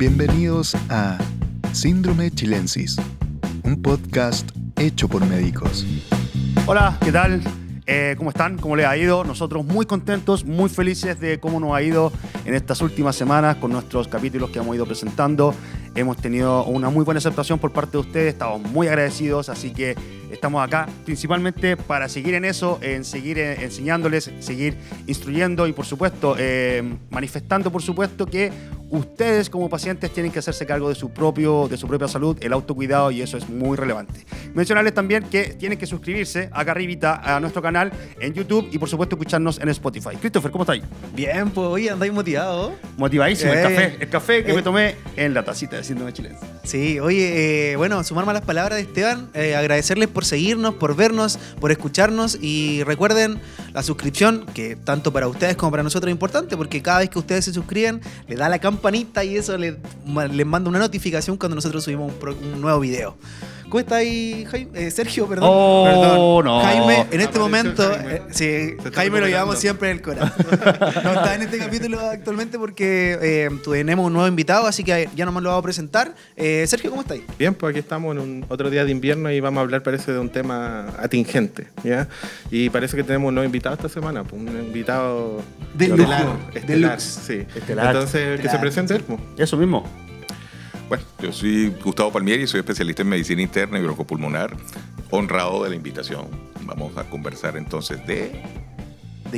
Bienvenidos a Síndrome Chilensis, un podcast hecho por médicos. Hola, ¿qué tal? ¿Cómo están? ¿Cómo les ha ido? Nosotros muy contentos, muy felices de cómo nos ha ido en estas últimas semanas con nuestros capítulos que hemos ido presentando. Hemos tenido una muy buena aceptación por parte de ustedes, estamos muy agradecidos, así que estamos acá principalmente para seguir en eso, en seguir enseñándoles, seguir instruyendo y por supuesto manifestando por supuesto que ustedes como pacientes tienen que hacerse cargo de su propia salud, el autocuidado, y eso es muy relevante. Mencionarles también que tienen que suscribirse acá arribita a nuestro canal en YouTube y por supuesto escucharnos en Spotify. Christopher, ¿cómo estáis? Bien, pues hoy andáis motivado. Motivadísimo, el café que me tomé en la tacita de Síndrome Chilensis. Sí, oye, bueno, sumarme a las palabras de Esteban, agradecerles por seguirnos, por vernos, por escucharnos, y recuerden la suscripción, que tanto para ustedes como para nosotros es importante, porque cada vez que ustedes se suscriben, le da la campanita y eso les manda una notificación cuando nosotros subimos un nuevo video. ¿Cómo está ahí, Jaime? Sergio, perdón. Oh, no. Jaime, en este momento, Jaime lo llevamos siempre en el corazón. No está en este capítulo actualmente porque tenemos un nuevo invitado, así que ya nomás lo vamos a presentar. Sergio, ¿cómo estáis? Bien, pues aquí estamos en otro día de invierno y vamos a hablar, parece, de un tema atingente, ¿ya? Y parece que tenemos un nuevo invitado esta semana, pues, un invitado estelar, sí. Estelar. Entonces, que se presente él, pues. Eso mismo. Bueno, yo soy Gustavo Palmieri, soy especialista en medicina interna y broncopulmonar, honrado de la invitación. Vamos a conversar entonces ¿De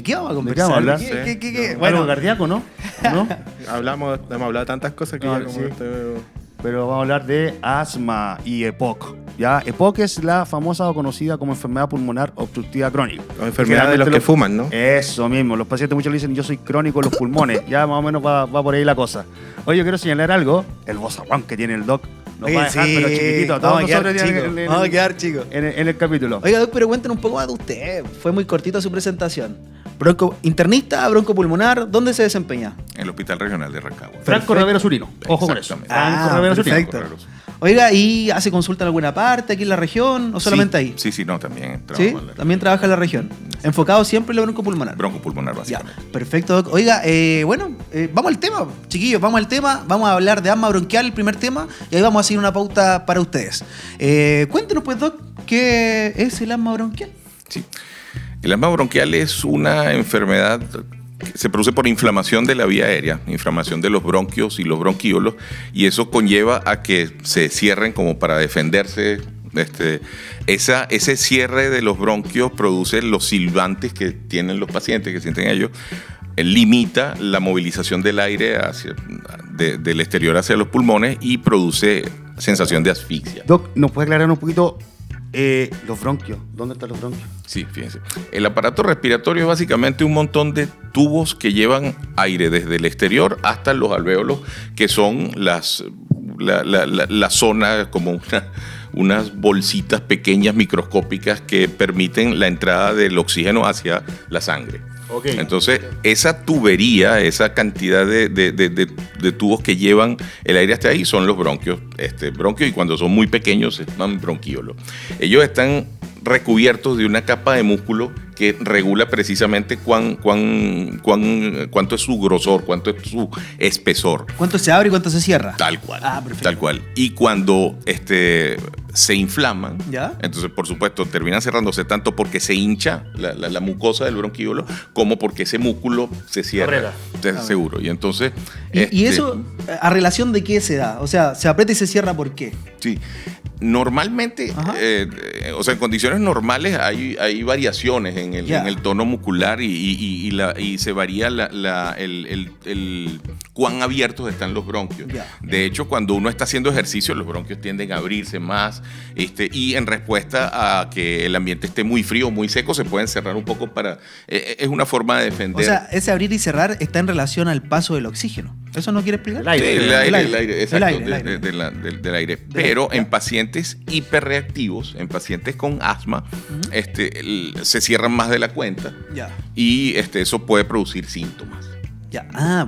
qué vamos a conversar? ¿De qué vamos a hablar? ¿Qué? Bueno, cardíaco, ¿no? ¿No? Hemos hablado de tantas cosas que No, ya como sí. Pero vamos a hablar de asma y EPOC. ¿Ya? EPOC es la famosa o conocida como enfermedad pulmonar obstructiva crónica. La enfermedad de los que fuman, ¿no? Eso mismo. Los pacientes muchos le dicen yo soy crónico en los pulmones. Ya más o menos va por ahí la cosa. Oye, yo quiero señalar algo. El vozarrón que tiene el doc. Nos va a dejar, pero chiquitito. A todos nosotros Vamos a quedar chicos. En el capítulo. Oiga, doc, pero cuéntenos un poco más de usted. Fue muy cortito su presentación. Internista, broncopulmonar, ¿dónde se desempeña? en el Hospital Regional de Rancagua. Franco Ravero Surino. Ojo con eso. Exactamente. Franco Ravero Surino. Perfecto. Oiga, ¿y hace consulta en alguna parte aquí en la región o solamente ahí? Sí, no, también ¿Sí? trabajo en También trabaja en la región. Enfocado siempre en lo broncopulmonar. broncopulmonar, Ya, básicamente. perfecto, doc. Oiga, vamos al tema, chiquillos, vamos al tema. Vamos a hablar de asma bronquial, el primer tema, y ahí vamos a seguir una pauta para ustedes. Cuéntenos, pues, doc, ¿qué es el asma bronquial? Sí. El asma bronquial es una enfermedad que se produce por inflamación de la vía aérea, inflamación de los bronquios y los bronquíolos, y eso conlleva a que se cierren como para defenderse. Ese cierre de los bronquios produce los silbantes que tienen los pacientes, que sienten ellos, limita la movilización del aire del exterior hacia los pulmones y produce sensación de asfixia. Doc, ¿nos puede aclarar un poquito los bronquios? ¿Dónde están los bronquios? Sí, fíjense. El aparato respiratorio es básicamente un montón de tubos que llevan aire desde el exterior hasta los alvéolos, que son la zona, como unas bolsitas pequeñas microscópicas que permiten la entrada del oxígeno hacia la sangre. Okay. Entonces, esa tubería, esa cantidad de tubos que llevan el aire hasta ahí son los bronquios. Bronquios, y cuando son muy pequeños se llaman bronquíolos. Ellos están recubiertos de una capa de músculo que regula precisamente cuánto es su grosor, cuánto es su espesor. ¿Cuánto se abre y cuánto se cierra? Tal cual. Ah, perfecto. Tal cual. Y cuando se inflaman, ¿ya? Entonces, por supuesto, terminan cerrándose tanto porque se hincha la mucosa del bronquíolo como porque ese músculo se cierra. Seguro. Y entonces... ¿Y eso a relación de qué se da? O sea, ¿se aprieta y se cierra por qué? Sí. Normalmente, en condiciones normales hay variaciones en el tono muscular y se varía el cuán abiertos están los bronquios. De hecho, cuando uno está haciendo ejercicio, los bronquios tienden a abrirse más y en respuesta a que el ambiente esté muy frío o muy seco, se pueden cerrar un poco es una forma de defender. O sea, ese abrir y cerrar está en relación al paso del oxígeno. ¿Eso no quiere explicar? El aire, exacto, del aire. Pero en pacientes hiperreactivos, en pacientes con asma, se cierran más de la cuenta y eso puede producir síntomas.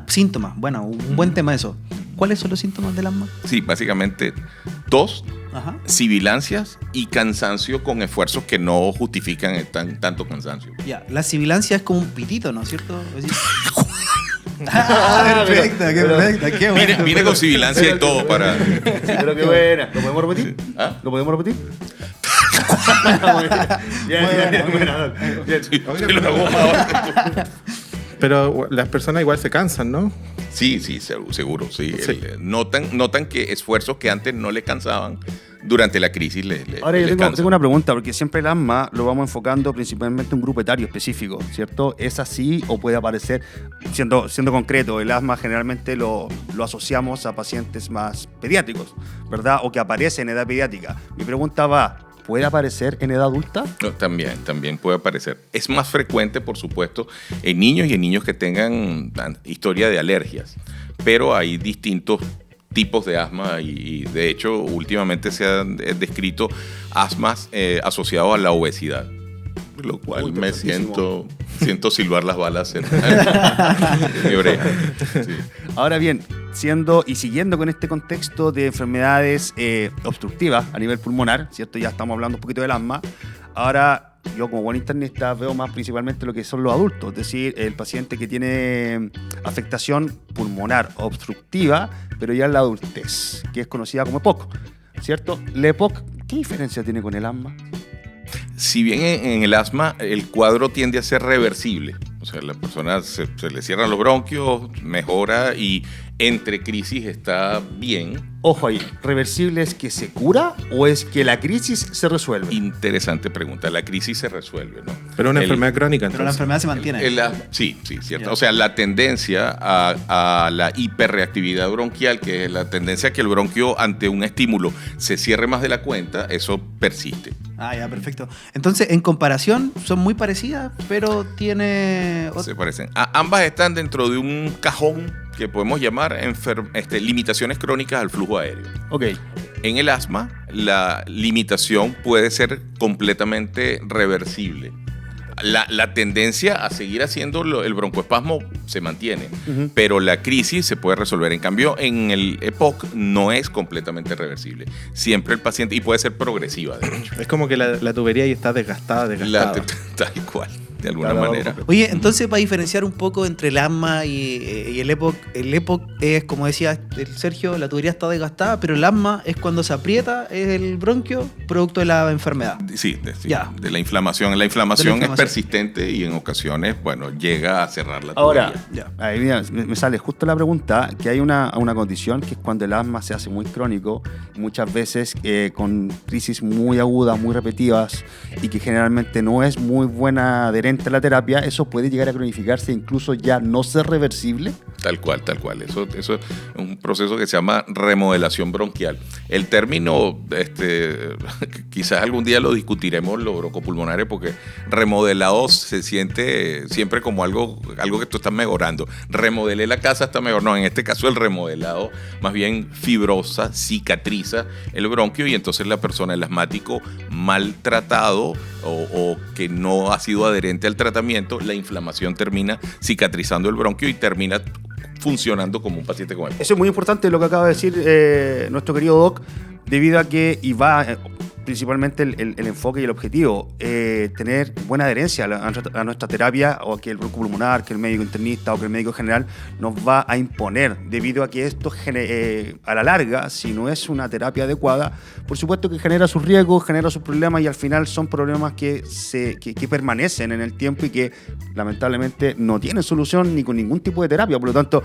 Síntomas. Bueno, un buen tema eso. ¿Cuáles son los síntomas del asma? Sí, básicamente tos, sibilancias y cansancio con esfuerzos que no justifican tanto cansancio. La sibilancia es como un pitito, ¿no es cierto? Perfecto, qué perfecto. Qué bueno. Viene con sibilancia y todo para... Pero qué buena. ¿Lo podemos repetir? ¿Ah? ¿Lo podemos repetir? Sí, lo hago ahora. Pero las personas igual se cansan, ¿no? Sí, seguro, sí. Sí. Notan que esfuerzos que antes no le cansaban, durante la crisis le Ahora yo cansan. tengo una pregunta, porque siempre el asma lo vamos enfocando principalmente en un grupo etario específico, ¿cierto? ¿Es así o puede aparecer, siendo concreto, el asma generalmente lo asociamos a pacientes más pediátricos, ¿verdad? O que aparece en edad pediátrica. Mi pregunta va, ¿puede aparecer en edad adulta? No, también puede aparecer. Es más frecuente, por supuesto, en niños y en niños que tengan historia de alergias, pero hay distintos tipos de asma y de hecho últimamente se han descrito asmas asociados a la obesidad, lo cual me siento silbar las balas en mi oreja. Sí. Ahora bien, siguiendo con este contexto de enfermedades obstructivas a nivel pulmonar, ¿cierto? Ya estamos hablando un poquito del asma. Ahora, yo como buen internista veo más principalmente lo que son los adultos, es decir, el paciente que tiene afectación pulmonar obstructiva, pero ya en la adultez, que es conocida como EPOC, ¿cierto? La EPOC, ¿qué diferencia tiene con el asma? Si bien en el asma el cuadro tiende a ser reversible, o sea, la persona se le cierran los bronquios, mejora y entre crisis está bien. Ojo ahí, ¿reversible es que se cura o es que la crisis se resuelve? Interesante pregunta. La crisis se resuelve, ¿no? Pero una enfermedad crónica, Pero la entonces. enfermedad se mantiene. Sí, cierto. Ya. O sea, la tendencia a la hiperreactividad bronquial, que es la tendencia a que el bronquio ante un estímulo se cierre más de la cuenta, eso persiste. Ah, ya, perfecto. Entonces, en comparación, son muy parecidas, pero tiene... Se parecen. Ambas están dentro de un cajón que podemos llamar limitaciones crónicas al flujo aéreo. Ok. En el asma, la limitación puede ser completamente reversible. La tendencia a seguir haciendo el broncoespasmo se mantiene, pero la crisis se puede resolver. En cambio, en el EPOC no es completamente reversible. Siempre el paciente, y puede ser progresiva, de hecho. Es como que la tubería ahí está desgastada. Tal cual, de alguna manera. Oye, entonces para diferenciar un poco entre el asma y el EPOC es, como decía el Sergio, la tubería está desgastada, pero el asma es cuando se aprieta el bronquio producto de la enfermedad. Sí, Ya. de la inflamación. La inflamación es inflamación. persistente y en ocasiones, bueno, llega a cerrar la Ahora, tubería. ahí mira, me sale justo la pregunta, que hay una condición que es cuando el asma se hace muy crónico, muchas veces con crisis muy agudas, muy repetitivas, y que generalmente no es muy buena adherente a la terapia, eso puede llegar a cronificarse e incluso ya no ser reversible. Tal cual. Eso es un proceso que se llama remodelación bronquial. El término, quizás algún día lo discutiremos los broncopulmonares, porque remodelado se siente siempre como algo que tú estás mejorando. Remodelé la casa, está mejor. No, en este caso el remodelado más bien fibrosa, cicatriza el bronquio y entonces la persona, el asmático maltratado o que no ha sido adherente al tratamiento, la inflamación termina cicatrizando el bronquio y termina funcionando como un paciente con EPOC. Eso es muy importante lo que acaba de decir nuestro querido Doc, debido a que, y va principalmente el enfoque y el objetivo, tener buena adherencia a nuestra terapia, o que el broncopulmonar, que el médico internista o que el médico general nos va a imponer, debido a que esto a la larga, si no es una terapia adecuada, por supuesto que genera sus riesgos, genera sus problemas, y al final son problemas que permanecen en el tiempo y que lamentablemente no tienen solución ni con ningún tipo de terapia. Por lo tanto,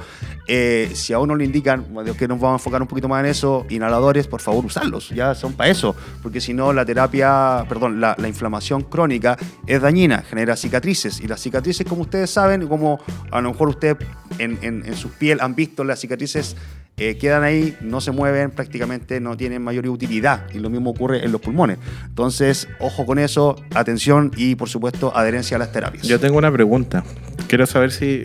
si a uno le indican, que nos vamos a enfocar un poquito más en eso, inhaladores, por favor usarlos, ya son para eso, porque si no la inflamación crónica es dañina, genera cicatrices, y las cicatrices, como ustedes saben, como a lo mejor ustedes en su piel han visto, las cicatrices quedan ahí, no se mueven, prácticamente no tienen mayor utilidad, y lo mismo ocurre en los pulmones. Entonces, ojo con eso, atención y por supuesto adherencia a las terapias. Yo tengo una pregunta. Quiero saber si,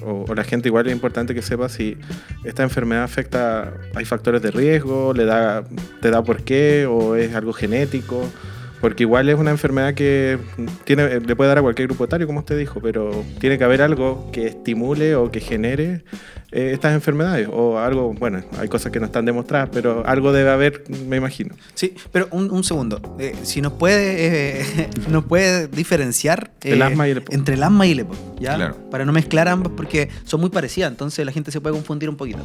o la gente igual es importante que sepa si esta enfermedad afecta, hay factores de riesgo, te da por qué, o es algo genético, porque igual es una enfermedad que le puede dar a cualquier grupo etario, como usted dijo, pero tiene que haber algo que estimule o que genere estas enfermedades o algo, bueno, hay cosas que no están demostradas, pero algo debe haber, me imagino. Sí, pero un segundo. Si nos puede diferenciar El asma y el EPOC. entre el asma y el EPOC, ¿ya? Claro. Para no mezclar ambas porque son muy parecidas, entonces la gente se puede confundir un poquito.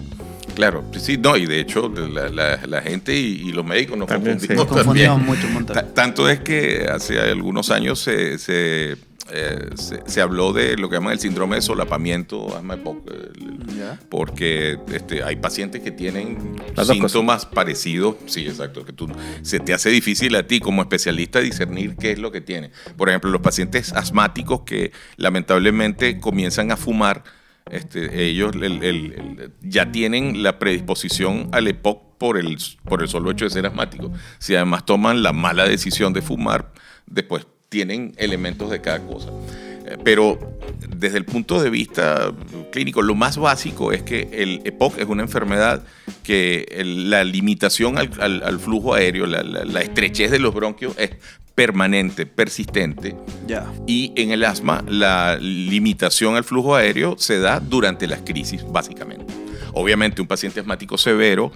Claro, sí, no, y de hecho la gente y los médicos nos También, confundimos Nos confundimos también. mucho un montón. Tanto es que hace algunos años se habló de lo que llaman el síndrome de solapamiento asma-EPOC, porque hay pacientes que tienen Las dos síntomas parecidos. Sí, exacto, que se te hace difícil a ti como especialista discernir qué es lo que tiene. Por ejemplo, los pacientes asmáticos que lamentablemente comienzan a fumar, ellos ya tienen la predisposición al EPOC por el solo hecho de ser asmáticos. Si además toman la mala decisión de fumar, después tienen elementos de cada cosa. Pero desde el punto de vista clínico, lo más básico es que el EPOC es una enfermedad que la limitación al flujo aéreo, la estrechez de los bronquios es permanente, persistente. Ya. Y en el asma, la limitación al flujo aéreo se da durante las crisis, básicamente. Obviamente, un paciente asmático severo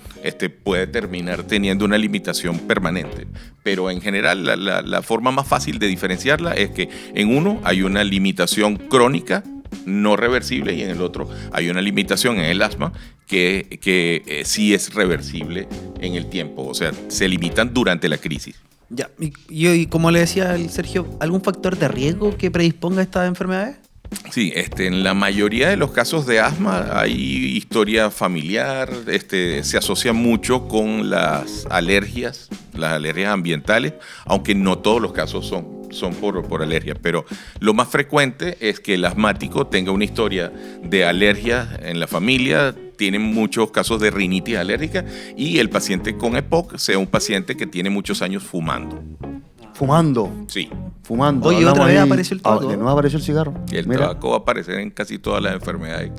puede terminar teniendo una limitación permanente, pero en general la forma más fácil de diferenciarla es que en uno hay una limitación crónica no reversible y en el otro hay una limitación en el asma que sí es reversible en el tiempo, o sea, se limitan durante la crisis. Ya. Y como le decía el Sergio, ¿algún factor de riesgo que predisponga a estas enfermedades? Sí, en la mayoría de los casos de asma hay historia familiar, se asocia mucho con las alergias ambientales, aunque no todos los casos son por alergia, pero lo más frecuente es que el asmático tenga una historia de alergias en la familia, tienen muchos casos de rinitis alérgica y el paciente con EPOC sea un paciente que tiene muchos años fumando. Fumando. Sí. Fumando. Oye, Hablamos otra vez ahí. apareció el tabaco. De nuevo apareció el cigarro. Y el Mira. tabaco va a aparecer en casi todas las enfermedades.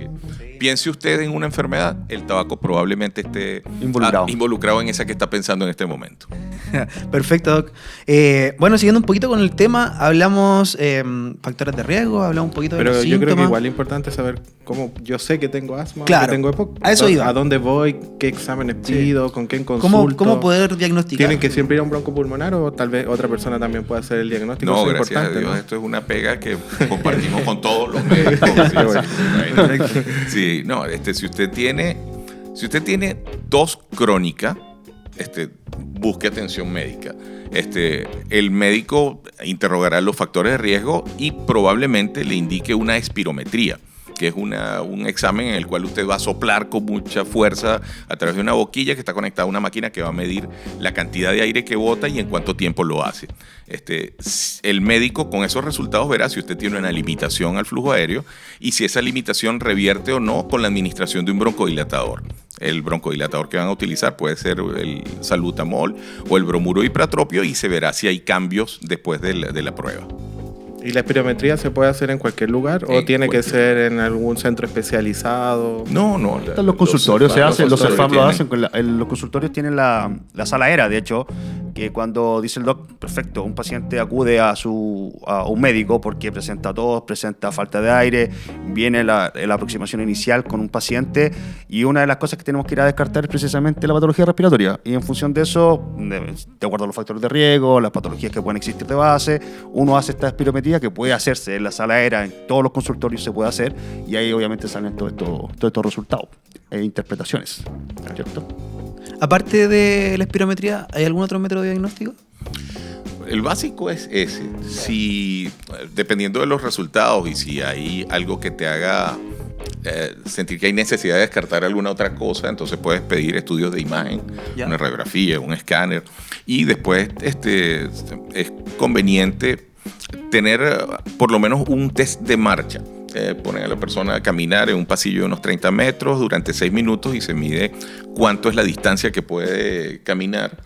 Piense usted en una enfermedad, el tabaco probablemente esté involucrado en esa que está pensando en este momento. Perfecto, Doc. Bueno, siguiendo un poquito con el tema, hablamos factores de riesgo, hablamos un poquito de Pero los yo síntomas. creo que igual es importante saber cómo yo sé que tengo asma, Claro, que tengo EPOC, a eso iba. a dónde voy, qué exámenes pido, con quién consulto. ¿Cómo poder diagnosticar? ¿Tienen que siempre ir a un broncopulmonar o tal vez otra persona también pueda hacer el diagnóstico? No, Eso es gracias a importante, Dios, ¿no? esto es una pega que compartimos con todos los médicos. Sí, no, si usted tiene tos crónica, busque atención médica. El médico interrogará los factores de riesgo y probablemente le indique una espirometría, que es un examen en el cual usted va a soplar con mucha fuerza a través de una boquilla que está conectada a una máquina que va a medir la cantidad de aire que bota y en cuánto tiempo lo hace. El médico con esos resultados verá si usted tiene una limitación al flujo aéreo y si esa limitación revierte o no con la administración de un broncodilatador. El broncodilatador que van a utilizar puede ser el salbutamol o el bromuro ipratropio y se verá si hay cambios después de la prueba. ¿Y la espirometría se puede hacer en cualquier lugar o tiene que ser en algún centro especializado? No. En los consultorios se hacen, los CEFAM lo hacen. tienen. Los consultorios tienen la sala ERA, de hecho, que cuando dice el doc, perfecto, un paciente acude a un médico porque presenta tos, presenta falta de aire, viene la aproximación inicial con un paciente y una de las cosas que tenemos que ir a descartar es precisamente la patología respiratoria. Y en función de eso, de acuerdo a los factores de riesgo, las patologías que pueden existir de base, uno hace esta espirometría que puede hacerse en la sala ERA, en todos los consultorios se puede hacer y ahí obviamente salen todos estos resultados e interpretaciones, ¿cierto? Aparte de la espirometría, ¿hay algún otro método de diagnóstico? El básico es ese. Si, dependiendo de los resultados y si hay algo que te haga sentir que hay necesidad de descartar alguna otra cosa, entonces puedes pedir estudios de imagen, Ya. una radiografía, un escáner y después es conveniente tener por lo menos un test de marcha. Ponen a la persona a caminar en un pasillo de unos 30 metros durante 6 minutos y se mide cuánto es la distancia que puede caminar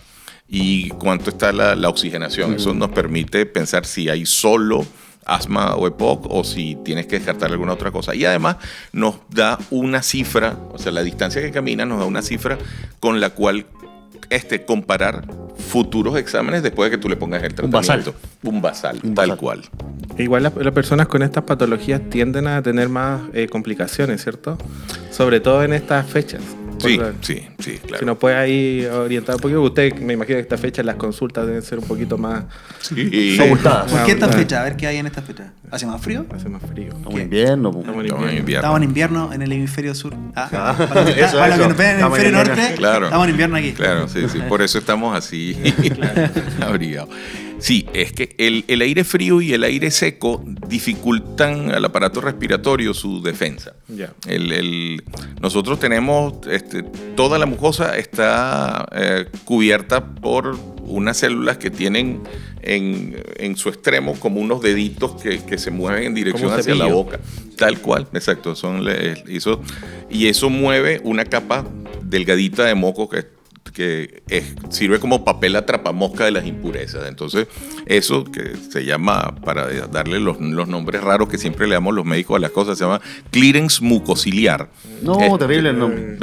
y cuánto está la oxigenación. Eso nos permite pensar si hay solo asma o EPOC o si tienes que descartar alguna otra cosa. Y además nos da una cifra, o sea, la distancia que camina nos da una cifra con la cual comparar futuros exámenes después de que tú le pongas el tratamiento. Un basal, tal cual. Igual las personas con estas patologías tienden a tener más complicaciones, ¿cierto? Sobre todo en estas fechas. Sí, Porque sí, claro. Si nos puede ahí orientar un poquito, usted me imagino que esta fecha las consultas deben ser un poquito más... Sí. Abultadas. ¿Por qué esta Abultadas. fecha? A ver qué hay en esta fecha. ¿Hace más frío? Hace más frío. Estamos en invierno. po. Estamos en Estamos en invierno. invierno. Estamos en invierno en el hemisferio sur. Eso, Para los que eso. nos ven en el Estamos en hemisferio invierno. norte, Claro. estamos en invierno aquí. Claro, sí. Por eso estamos así abrigados. Sí, es que el aire frío y el aire seco dificultan al aparato respiratorio su defensa. Ya. Nosotros tenemos, toda la mucosa está cubierta por unas células que tienen en su extremo como unos deditos que se mueven en dirección Como un hacia la cepillo. boca. Tal cual, exacto. Y eso mueve una capa delgadita de moco que sirve como papel atrapamosca de las impurezas. Entonces, eso que se llama, para darle los nombres raros que siempre le damos los médicos a las cosas, se llama clearance mucociliar. No, terrible el nombre.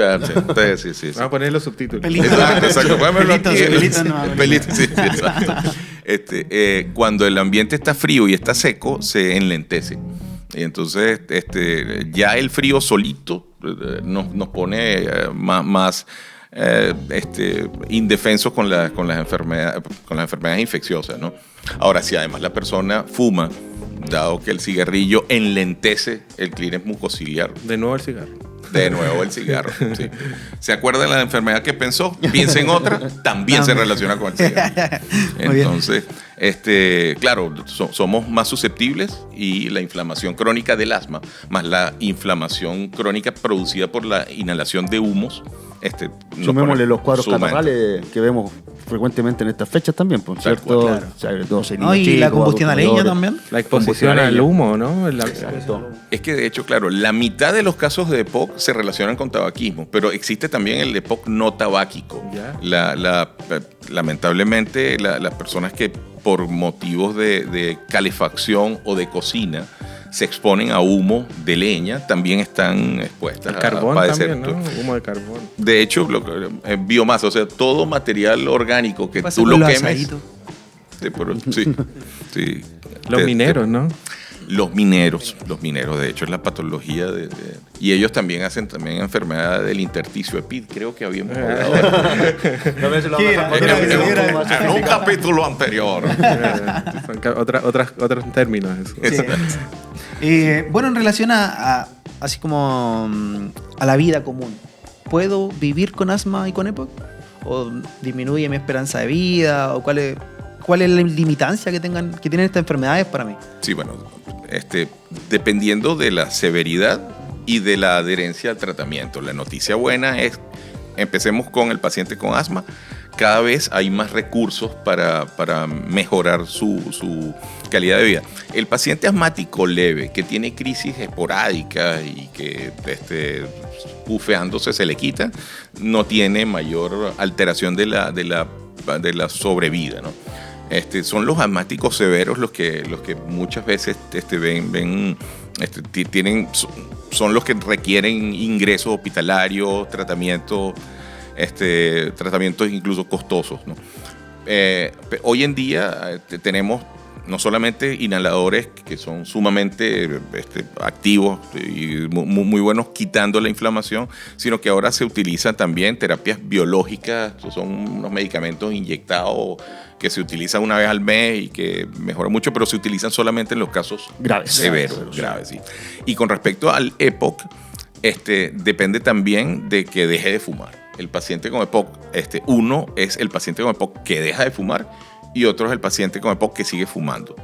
Sí. Vamos a poner los subtítulos. Pelito. Exacto. Pueden verlo aquí. Pelito, no. Pelito, sí, exacto. Cuando el ambiente está frío y está seco, se enlentece. Y entonces, ya el frío solito nos pone más indefensos con las enfermedades infecciosas, ¿no? Ahora, si además la persona fuma, dado que el cigarrillo enlentece el clearance mucociliar. De nuevo el cigarro. De nuevo el cigarro. Sí. ¿Se acuerda de la enfermedad que pensó? Piensa en otra, también se relaciona con el cigarro. Muy bien. Entonces, claro, somos más susceptibles y la inflamación crónica del asma, más la inflamación crónica producida por la inhalación de humos. Sumémosle los cuadros suman. catarrales que vemos frecuentemente en estas fechas también, pues, Tal ¿cierto? cual, claro. O sea, todos ¿No? Y la combustión a leña mayores. también. La exposición al humo, ¿no? Exacto. Es que de hecho, claro, la mitad de los casos de EPOC se relacionan con tabaquismo, pero existe también el EPOC no tabáquico. Ya. Lamentablemente, las personas que por motivos de calefacción o de cocina se exponen a humo de leña también están expuestas El carbón a padecer. también, ¿no? Humo de carbón. De hecho, biomasa, o sea, todo material orgánico que Pasa tú con lo los quemes. asaditos. Sí. Los mineros, ¿no? Los mineros, de hecho, es la patología y ellos también hacen enfermedad del intersticio epid, creo que habíamos hablado en un capítulo anterior. Son otros términos. Eso. Bueno, en relación a así como a la vida común, ¿puedo vivir con asma y con EPOC? ¿O disminuye mi esperanza de vida? ¿O cuál es la limitancia que tienen estas enfermedades para mí? Sí, bueno, dependiendo de la severidad y de la adherencia al tratamiento. La noticia buena es, empecemos con el paciente con asma, cada vez hay más recursos para mejorar su calidad de vida. El paciente asmático leve, que tiene crisis esporádicas y que bufeándose se le quita, no tiene mayor alteración de la sobrevida, ¿no? Son los asmáticos severos los que muchas veces son los que requieren ingresos hospitalarios, tratamientos incluso costosos, ¿no? Hoy en día tenemos no solamente inhaladores que son sumamente activos y muy buenos quitando la inflamación, sino que ahora se utilizan también terapias biológicas, son unos medicamentos inyectados que se utilizan una vez al mes y que mejoran mucho, pero se utilizan solamente en los casos severos, graves. Sí. Y con respecto al EPOC, depende también de que deje de fumar. El paciente con EPOC, uno es el paciente con EPOC que deja de fumar y otro es el paciente con EPOC que sigue fumando.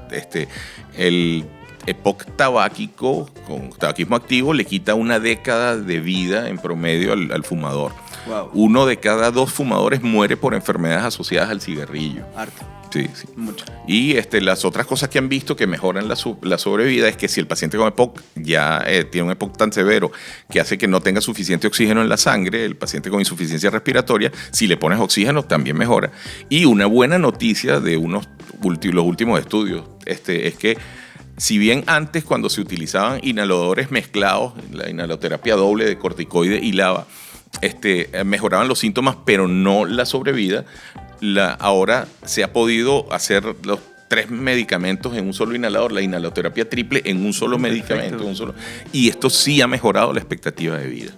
El EPOC tabáquico, con tabaquismo activo, le quita una década de vida en promedio al fumador. Wow. 1 de cada 2 fumadores muere por enfermedades asociadas al cigarrillo. Harto. Sí. Mucho. Y las otras cosas que han visto que mejoran la sobrevida es que si el paciente con EPOC ya tiene un EPOC tan severo que hace que no tenga suficiente oxígeno en la sangre, el paciente con insuficiencia respiratoria, si le pones oxígeno también mejora. Y una buena noticia de los últimos estudios es que si bien antes cuando se utilizaban inhaladores mezclados, la inhaloterapia doble de corticoide y LABA, mejoraban los síntomas pero no la sobrevida, ahora se ha podido hacer los 3 medicamentos en un solo inhalador, la inhaloterapia triple en un solo medicamento. Y esto sí ha mejorado la expectativa de vida.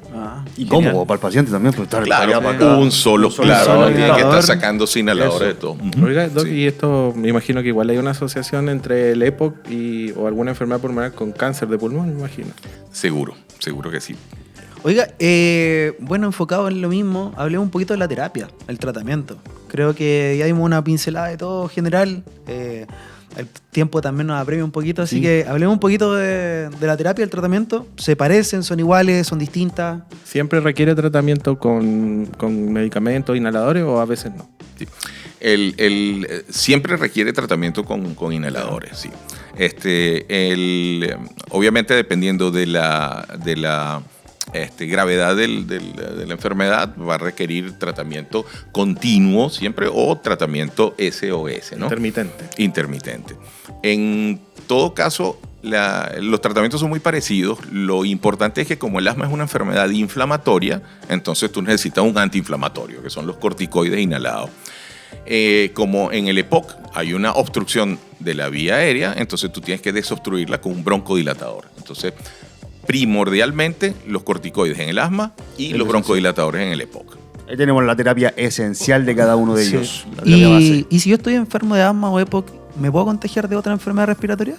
Y cómodo para el paciente también, pues estar Claro, para acá. un solo, claro, solo no tiene que inhalador. estar sacándose inhaladores de todo. Oiga, Doc, Sí. y esto me imagino que igual hay una asociación entre el EPOC o alguna enfermedad pulmonar con cáncer de pulmón, me imagino. Seguro que sí. Oiga, bueno, enfocado en lo mismo, hablemos un poquito de la terapia, el tratamiento. Creo que ya dimos una pincelada de todo general. El tiempo también nos apremia un poquito, así que hablemos un poquito de la terapia y el tratamiento. ¿Se parecen? ¿Son iguales? ¿Son distintas? ¿Siempre requiere tratamiento con medicamentos, inhaladores o a veces no? Sí. Siempre requiere tratamiento con inhaladores, sí. Obviamente dependiendo de la gravedad de la enfermedad, va a requerir tratamiento continuo siempre o tratamiento SOS, ¿no? Intermitente. En todo caso, los tratamientos son muy parecidos. Lo importante es que como el asma es una enfermedad inflamatoria, entonces tú necesitas un antiinflamatorio, que son los corticoides inhalados. Como en el EPOC hay una obstrucción de la vía aérea, entonces tú tienes que desobstruirla con un broncodilatador. Entonces, primordialmente los corticoides en el asma y los broncodilatadores en el EPOC. Ahí tenemos la terapia esencial de cada uno de Sí. ellos. La terapia base. Y si yo estoy enfermo de asma o EPOC, ¿me puedo contagiar de otra enfermedad respiratoria?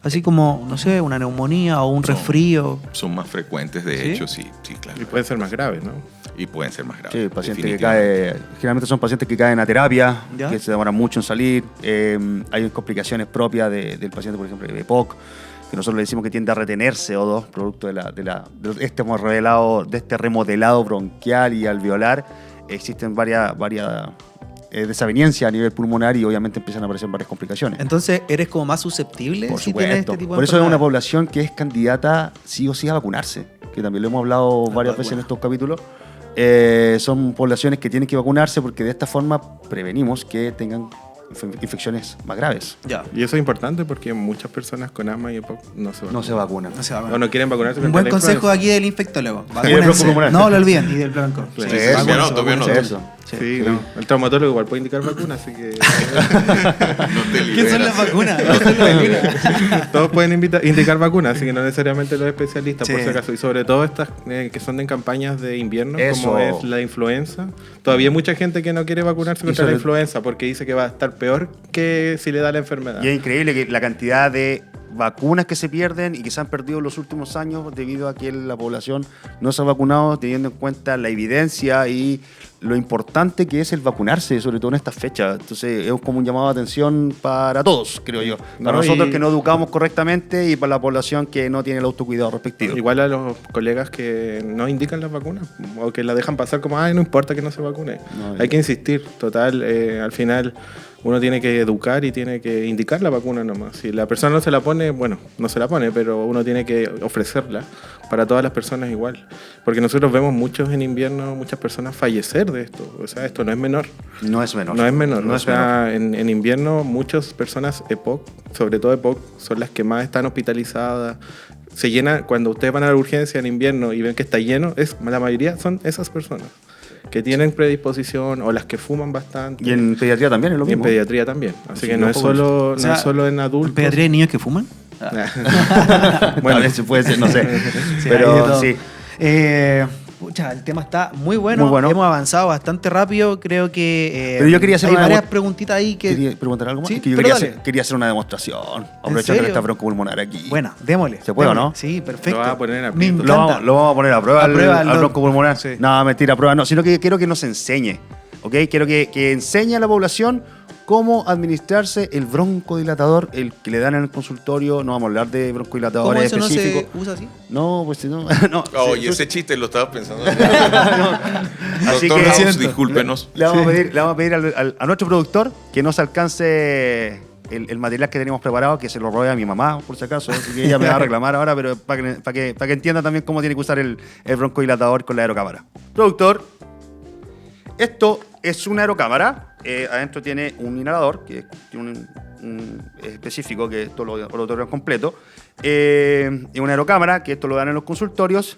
Así como, no sé, una neumonía o un resfrío. Son más frecuentes, de ¿Sí? hecho, sí, claro. Y pueden ser más graves, ¿no? Y pueden ser más graves. Sí, paciente que definitivamente. cae, generalmente son pacientes que caen a terapia, ¿Ya? que se demoran mucho en salir. Hay complicaciones propias del paciente, por ejemplo, de EPOC, que nosotros le decimos que tiende a retener CO2, producto de este remodelado bronquial y alveolar. Existen varias desavenencias a nivel pulmonar y obviamente empiezan a aparecer varias complicaciones. Entonces, ¿eres como más susceptible Por si tienes supuesto. este tipo de Por eso es una enfermedad? población que es candidata sí o sí a vacunarse, que también lo hemos hablado varias veces en estos capítulos. Son poblaciones que tienen que vacunarse porque de esta forma prevenimos que tengan infecciones más graves. Ya. Y eso es importante porque muchas personas con asma y EPOC no se vacunan. No se vacunan. No se va a O no quieren vacunarse. Un contra buen la consejo influenza. aquí del infectólogo. Y del Vacúnense. bronco pulmonar. No lo olviden. Y del blanco. Sí, Sí, eso. eso. Todavía no. Eso. Sí, no. El traumatólogo igual puede indicar vacunas, así que No te ¿Qué son liberas. las vacunas? ¿Qué son las vacunas? todos pueden indicar vacunas, así que no necesariamente los especialistas, por Sí. si acaso. Y sobre todo estas que son en campañas de invierno, Eso. como es la influenza. Todavía hay mucha gente que no quiere vacunarse contra la sobre- influenza porque dice que va a estar peor que si le da la enfermedad. Y es increíble que la cantidad de vacunas que se pierden y que se han perdido en los últimos años debido a que la población no se ha vacunado, teniendo en cuenta la evidencia y lo importante que es el vacunarse, sobre todo en estas fechas. Entonces es como un llamado de atención para todos, creo yo. Para No, nosotros y- que no educamos correctamente y para la población que no tiene el autocuidado respectivo. Igual a los colegas que no indican las vacunas o que la dejan pasar como, ay, no importa que no se vacune. No, Hay que insistir, total, al final uno tiene que educar y tiene que indicar la vacuna nomás. Si la persona no se la pone, bueno, no se la pone, pero uno tiene que ofrecerla para todas las personas igual. Porque nosotros vemos muchos en invierno, muchas personas fallecer de esto. O sea, esto no es menor. No es menor. No es menor. No o es menor. sea, en invierno muchas personas EPOC, sobre todo EPOC, son las que más están hospitalizadas. Se llena, cuando ustedes van a la urgencia en invierno y ven que está lleno, la mayoría son esas personas que tienen predisposición o las que fuman bastante. Y en pediatría también es lo Y en mismo. pediatría también. Así Sí, que no es ojo, solo, o sea, no es solo en adultos. ¿En pediatría hay niños que fuman? Bueno, eso puede ser, no sé. Sí, hay de Pero todo. sí. Pucha, el tema está muy bueno. Muy bueno. Hemos avanzado bastante rápido. Creo que Pero yo quería hacer hay una varias demo- preguntitas ahí que... ¿Quería preguntar algo más? Sí, Es que yo pero quería dale. quería hacer una demostración, aprovechando serio? que está broncopulmonar aquí. Bueno, démosle. ¿Se puede o démosle. no? Sí, perfecto. Lo vas a poner a Me aprieto. encanta. Lo vamos a poner a prueba, A prueba al al broncopulmonar. Sí. No, mentira, a prueba no, sino que quiero que nos enseñe, ¿ok? Quiero que enseñe a la población cómo administrarse el broncodilatador, el que le dan en el consultorio. No vamos a hablar de ¿Cómo broncodilatadores eso no se específicos. usa así? No, pues si no. no Oye, sí, ese chiste lo estaba pensando. Así Doctor que House, discúlpenos. Le vamos a pedir a nuestro productor que nos alcance el material que tenemos preparado, que se lo robe a mi mamá, por si acaso, así que ella me va a reclamar ahora, pero para que entienda también cómo tiene que usar el broncodilatador con la aerocámara. Productor, esto es una aerocámara. Adentro tiene un inhalador, que tiene un específico, que esto lo otorgan completo. Y una aerocámara, que esto lo dan en los consultorios.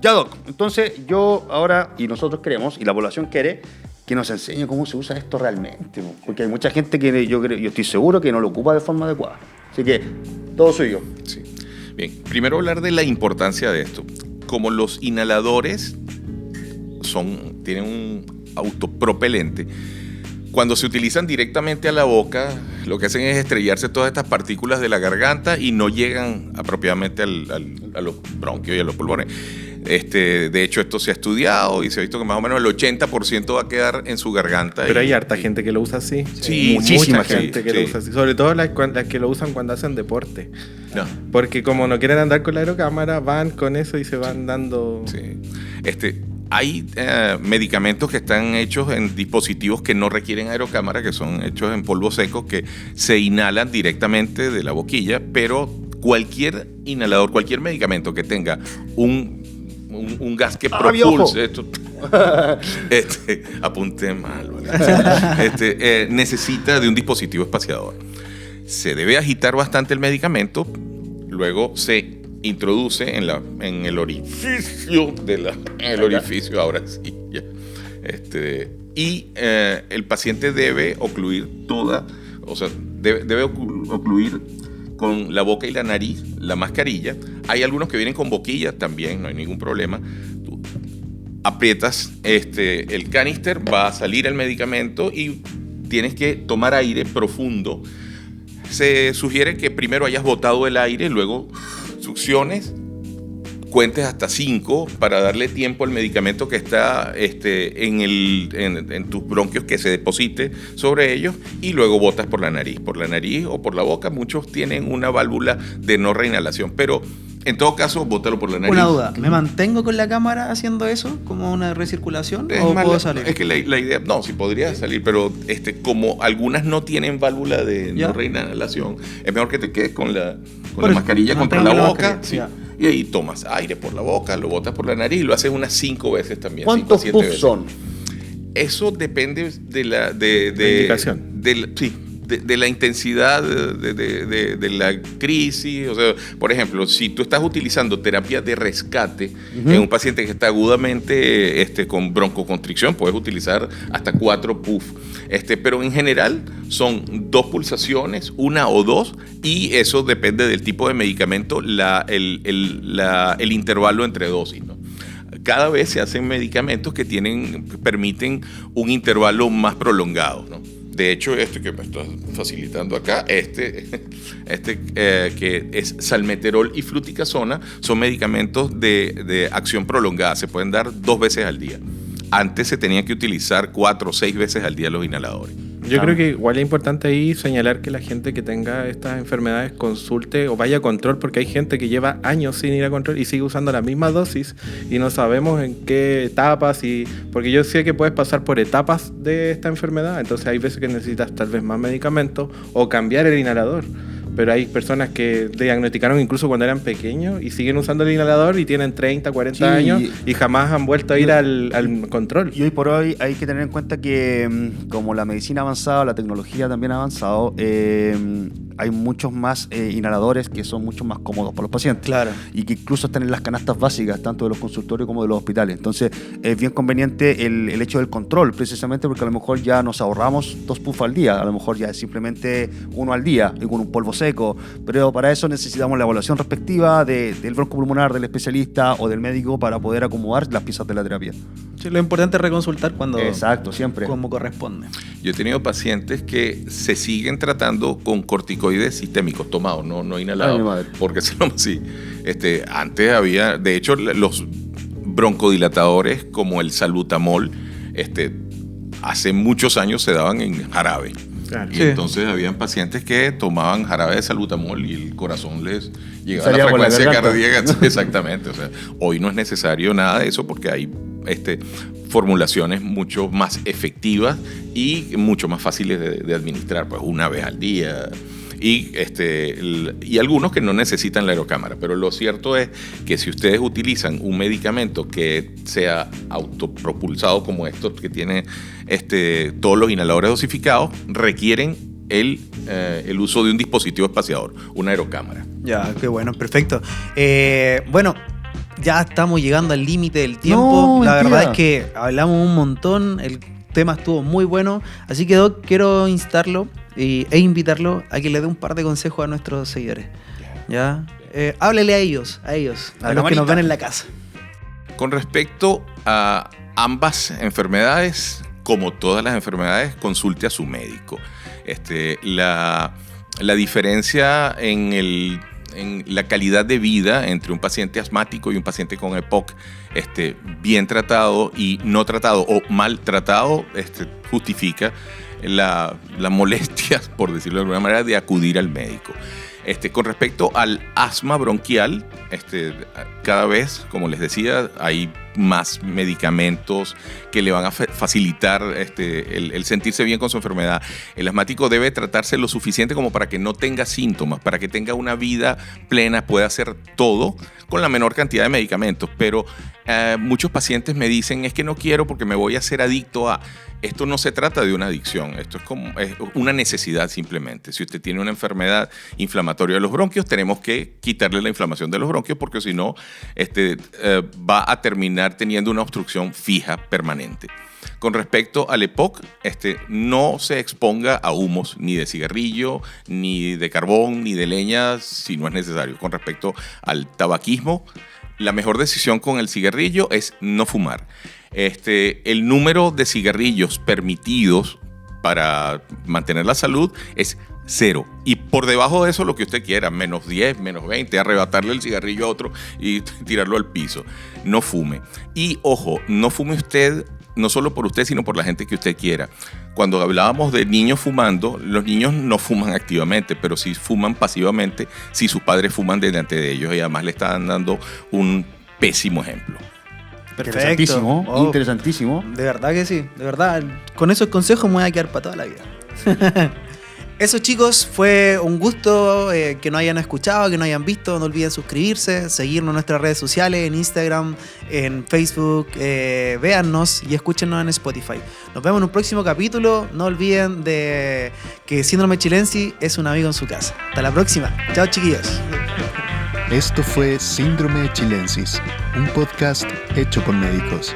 Ya, Doc, entonces yo ahora, y nosotros queremos, y la población quiere, que nos enseñe cómo se usa esto realmente, porque hay mucha gente que yo estoy seguro que no lo ocupa de forma adecuada. Así que todo suyo. Sí. Bien, primero hablar de la importancia de esto. Como los inhaladores tienen un autopropelente, cuando se utilizan directamente a la boca, lo que hacen es estrellarse todas estas partículas de la garganta y no llegan apropiadamente a los bronquios y a los pulmones. De hecho, esto se ha estudiado y se ha visto que más o menos el 80% va a quedar en su garganta. Pero hay harta gente que lo usa así. Sí, muchísima mucha gente que lo usa así. Sobre todo las que lo usan cuando hacen deporte. No. Porque como no quieren andar con la aerocámara, van con eso y se van dando... Sí. Hay medicamentos que están hechos en dispositivos que no requieren aerocámara, que son hechos en polvo seco, que se inhalan directamente de la boquilla, pero cualquier inhalador, cualquier medicamento que tenga un gas que propulse esto, apunté mal, ¿vale? Necesita de un dispositivo espaciador. Se debe agitar bastante el medicamento, luego se introduce en el orificio ahora sí, ya. Y el paciente debe ocluir debe ocluir con la boca y la nariz la mascarilla. Hay algunos que vienen con boquilla también, no hay ningún problema. Tú aprietas el canister, va a salir el medicamento y tienes que tomar aire profundo. Se sugiere que primero hayas botado el aire, luego succiones, cuentes hasta 5 para darle tiempo al medicamento que está en tus bronquios, que se deposite sobre ellos, y luego botas por la nariz o por la boca. Muchos tienen una válvula de no reinhalación, pero en todo caso, bótalo por la nariz. Una duda, ¿me mantengo con la cámara haciendo eso como una recirculación o puedo salir? Es que la idea, no, sí podría salir, pero como algunas no tienen válvula de no reinhalación, es mejor que te quedes con la mascarilla contra la boca. Sí. Y ahí tomas aire por la boca, lo botas por la nariz y lo haces unas 5 veces también. ¿Cuántos puffs son? Eso depende de la indicación. De la intensidad de la crisis. O sea, por ejemplo, si tú estás utilizando terapia de rescate en un paciente que está agudamente con broncoconstricción, puedes utilizar hasta 4 puffs. Pero en general son 2 pulsaciones, 1 o 2, y eso depende del tipo de medicamento, el intervalo entre dosis, ¿no? Cada vez se hacen medicamentos que permiten un intervalo más prolongado, ¿no? De hecho, que me está facilitando acá, que es salmeterol y fluticasona, son medicamentos de acción prolongada. Se pueden dar 2 veces al día. Antes se tenía que utilizar 4 o 6 veces al día los inhaladores. Yo creo que igual es importante ahí señalar que la gente que tenga estas enfermedades consulte o vaya a control, porque hay gente que lleva años sin ir a control y sigue usando la misma dosis y no sabemos en qué etapas, porque yo sé que puedes pasar por etapas de esta enfermedad, entonces hay veces que necesitas tal vez más medicamentos o cambiar el inhalador. Pero hay personas que diagnosticaron incluso cuando eran pequeños y siguen usando el inhalador y tienen 30, 40 años y jamás han vuelto a ir al control. Y hoy por hoy hay que tener en cuenta que como la medicina ha avanzado, la tecnología también ha avanzado, hay muchos más inhaladores que son mucho más cómodos para los pacientes. Claro. Y que incluso están en las canastas básicas, tanto de los consultorios como de los hospitales. Entonces es bien conveniente el hecho del control, precisamente porque a lo mejor ya nos ahorramos 2 puffs al día, a lo mejor ya es simplemente 1 al día y con un polvo seco, pero para eso necesitamos la evaluación respectiva del broncopulmonar, del especialista o del médico para poder acomodar las piezas de la terapia. Sí, lo importante es reconsultar cuando... Exacto, siempre. Como corresponde. Yo he tenido pacientes que se siguen tratando con corticoides sistémicos tomados, no inhalados. Ay, mi madre. Porque sí. Antes había, de hecho, los broncodilatadores como el salbutamol, hace muchos años se daban en jarabe. Claro. Y entonces habían pacientes que tomaban jarabe de salbutamol y el corazón les llegaba a la Salía por la frecuencia garganta. cardíaca. Exactamente. O sea, hoy no es necesario nada de eso porque hay formulaciones mucho más efectivas y mucho más fáciles de administrar, pues 1 vez al día. Y algunos que no necesitan la aerocámara, pero lo cierto es que si ustedes utilizan un medicamento que sea autopropulsado como estos que tiene todos los inhaladores dosificados, requieren el uso de un dispositivo espaciador, una aerocámara. Ya, qué bueno, perfecto. Bueno, ya estamos llegando al límite del tiempo. No, la mentira. verdad es que hablamos un montón. tema estuvo muy bueno. Así que, Doc, quiero instarlo e invitarlo a que le dé un par de consejos a nuestros seguidores. ¿Ya? Háblele a ellos, a los que nos ven en la casa. Con respecto a ambas enfermedades, como todas las enfermedades, consulte a su médico. La diferencia en la calidad de vida entre un paciente asmático y un paciente con EPOC, bien tratado y no tratado o mal tratado, justifica la molestia, por decirlo de alguna manera, de acudir al médico. Con respecto al asma bronquial, cada vez, como les decía, hay más medicamentos que le van a facilitar el sentirse bien con su enfermedad. El asmático debe tratarse lo suficiente como para que no tenga síntomas, para que tenga una vida plena, pueda hacer todo con la menor cantidad de medicamentos. Pero muchos pacientes me dicen, es que no quiero porque me voy a hacer adicto a... Esto no se trata de una adicción, esto es una necesidad simplemente. Si usted tiene una enfermedad inflamatoria de los bronquios, tenemos que quitarle la inflamación de los bronquios porque si no, va a terminar teniendo una obstrucción fija, permanente. Con respecto al EPOC, no se exponga a humos ni de cigarrillo, ni de carbón, ni de leña, si no es necesario. Con respecto al tabaquismo, la mejor decisión con el cigarrillo es no fumar. El número de cigarrillos permitidos para mantener la salud es 0. Y por debajo de eso lo que usted quiera, menos 10, menos 20, arrebatarle el cigarrillo a otro y tirarlo al piso. No fume. Y ojo, no fume usted, no solo por usted, sino por la gente que usted quiera. Cuando hablábamos de niños fumando, los niños no fuman activamente, pero sí fuman pasivamente si sus padres fuman delante de ellos y además le están dando un pésimo ejemplo. Interesantísimo, interesantísimo. De verdad que sí, de verdad. Con esos consejos me voy a quedar para toda la vida. Eso, chicos, fue un gusto que nos hayan escuchado, que nos hayan visto. No olviden suscribirse, seguirnos en nuestras redes sociales, en Instagram, en Facebook. Véannos y escúchenos en Spotify. Nos vemos en un próximo capítulo. No olviden de que Síndrome Chilensis es un amigo en su casa. Hasta la próxima. Chao, chiquillos. Esto fue Síndrome Chilensis, un podcast hecho por médicos.